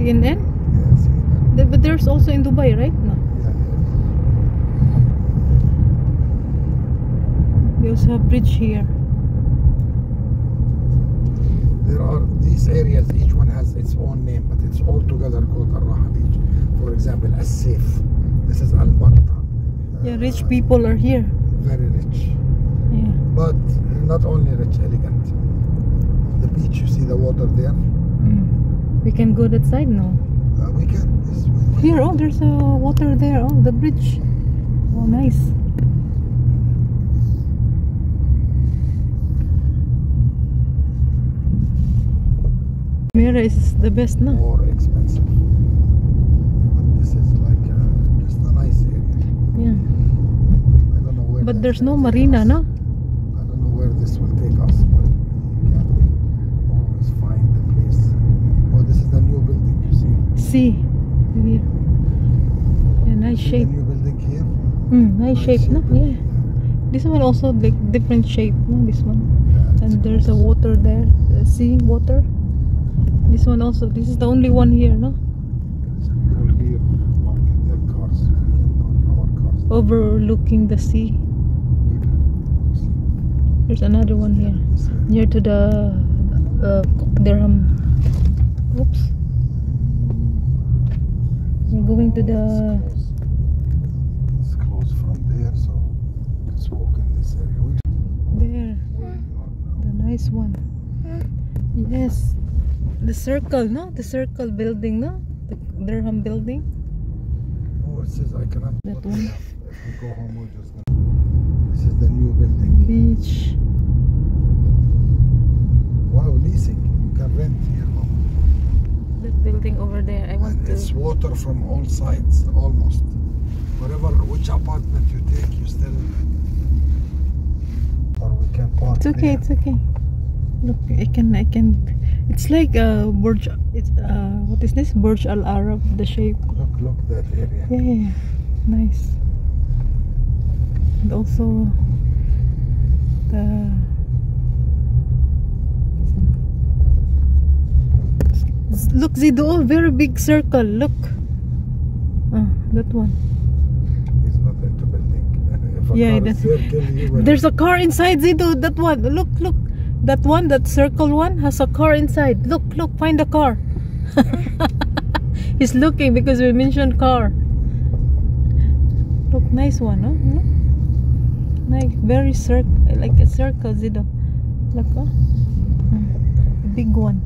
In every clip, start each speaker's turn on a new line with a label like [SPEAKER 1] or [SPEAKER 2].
[SPEAKER 1] CNN?
[SPEAKER 2] Yeah, CNN.
[SPEAKER 1] But there's also in Dubai, right? No.
[SPEAKER 2] Yeah,
[SPEAKER 1] We also have bridge here.
[SPEAKER 2] there are these areas, each one has its own name, but it's all together called Al Raha Beach. For example, As Saif. This is Al Matta.
[SPEAKER 1] Yeah, rich people are here.
[SPEAKER 2] Very rich.
[SPEAKER 1] Yeah.
[SPEAKER 2] But not only rich, elegant. The beach, you see the water there?
[SPEAKER 1] We can go that side now.
[SPEAKER 2] We can. Yes, we
[SPEAKER 1] Here, oh, there's water there. Oh, the bridge. Oh, nice. Mira is the best, no?
[SPEAKER 2] More expensive. But this is like just a nice area.
[SPEAKER 1] Yeah.
[SPEAKER 2] I don't know where.
[SPEAKER 1] But
[SPEAKER 2] that's
[SPEAKER 1] there's no
[SPEAKER 2] gonna take
[SPEAKER 1] marina,
[SPEAKER 2] us.
[SPEAKER 1] no?
[SPEAKER 2] I don't know where this will take us, but we can always find the place. Oh, this is the new building, you see.
[SPEAKER 1] See. Here. Yeah, nice
[SPEAKER 2] See
[SPEAKER 1] shape.
[SPEAKER 2] the new building here?
[SPEAKER 1] Nice shape, no?
[SPEAKER 2] building.
[SPEAKER 1] Yeah. This one also like different shape, no? This one.
[SPEAKER 2] Yeah,
[SPEAKER 1] And there's a water there. Sea water. This one also. This is the only one here, no?
[SPEAKER 2] there's people here parking their cars. We can park our cars.
[SPEAKER 1] Overlooking the sea. There's another one here.
[SPEAKER 2] This area.
[SPEAKER 1] Near to the Dirham. Oops. We're going to the...
[SPEAKER 2] It's close from there, so let's walk in this area.
[SPEAKER 1] There. The nice one. Yes. The circle, no? The circle building, no? The Dirham building.
[SPEAKER 2] Oh, it says I cannot.
[SPEAKER 1] That
[SPEAKER 2] put
[SPEAKER 1] one.
[SPEAKER 2] it up. If we go home, we're just gonna. This is the new building.
[SPEAKER 1] Beach.
[SPEAKER 2] Wow, leasing. You can rent here, Mom.
[SPEAKER 1] That building over there. I want
[SPEAKER 2] And it's
[SPEAKER 1] to...
[SPEAKER 2] water from all sides, almost. Which apartment you take, you still. Or we can park.
[SPEAKER 1] It's okay,
[SPEAKER 2] there.
[SPEAKER 1] it's okay. Look, I can. It's like Burj. It's what is this? Burj Al Arab. The shape.
[SPEAKER 2] Look that area.
[SPEAKER 1] Yeah, nice. And also the. Look, Zido, very big circle. Look. That one.
[SPEAKER 2] He's not into building. If a
[SPEAKER 1] Yeah,
[SPEAKER 2] car is
[SPEAKER 1] that's-
[SPEAKER 2] there, he will.
[SPEAKER 1] There's a car inside, Zido. That one. Look, look. That one, that circle one, has a car inside. Look, look. Find the car. He's looking because we mentioned car. Look, nice one, huh? Nice, very like a circle, Zido. Look, huh? A big one.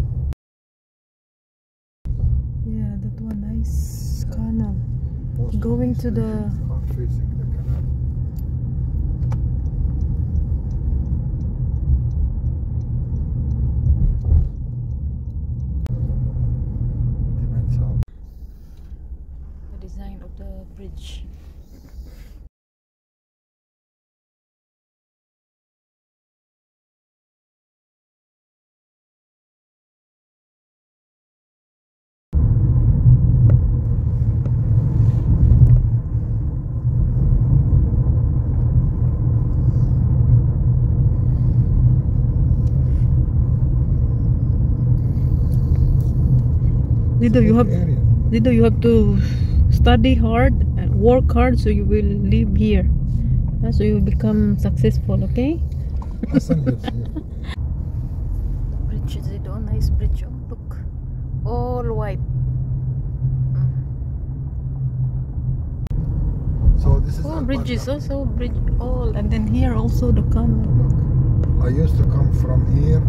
[SPEAKER 1] Yeah, that one, nice canal.
[SPEAKER 2] Most of
[SPEAKER 1] Going
[SPEAKER 2] these
[SPEAKER 1] to the.
[SPEAKER 2] buildings are facing the canal. Depends how.
[SPEAKER 1] The design of the bridge. Zido, you have.
[SPEAKER 2] area.
[SPEAKER 1] Zido, you have to study hard and work hard so you will live here. So you will become successful, okay?
[SPEAKER 2] Hassan lives here.
[SPEAKER 1] Bridge, Zido, nice bridge. Oh, look, all white.
[SPEAKER 2] So this is
[SPEAKER 1] Oh,
[SPEAKER 2] Al
[SPEAKER 1] bridges
[SPEAKER 2] Barka.
[SPEAKER 1] also, bridge all, and then here also the canal.
[SPEAKER 2] Look, I used to come from here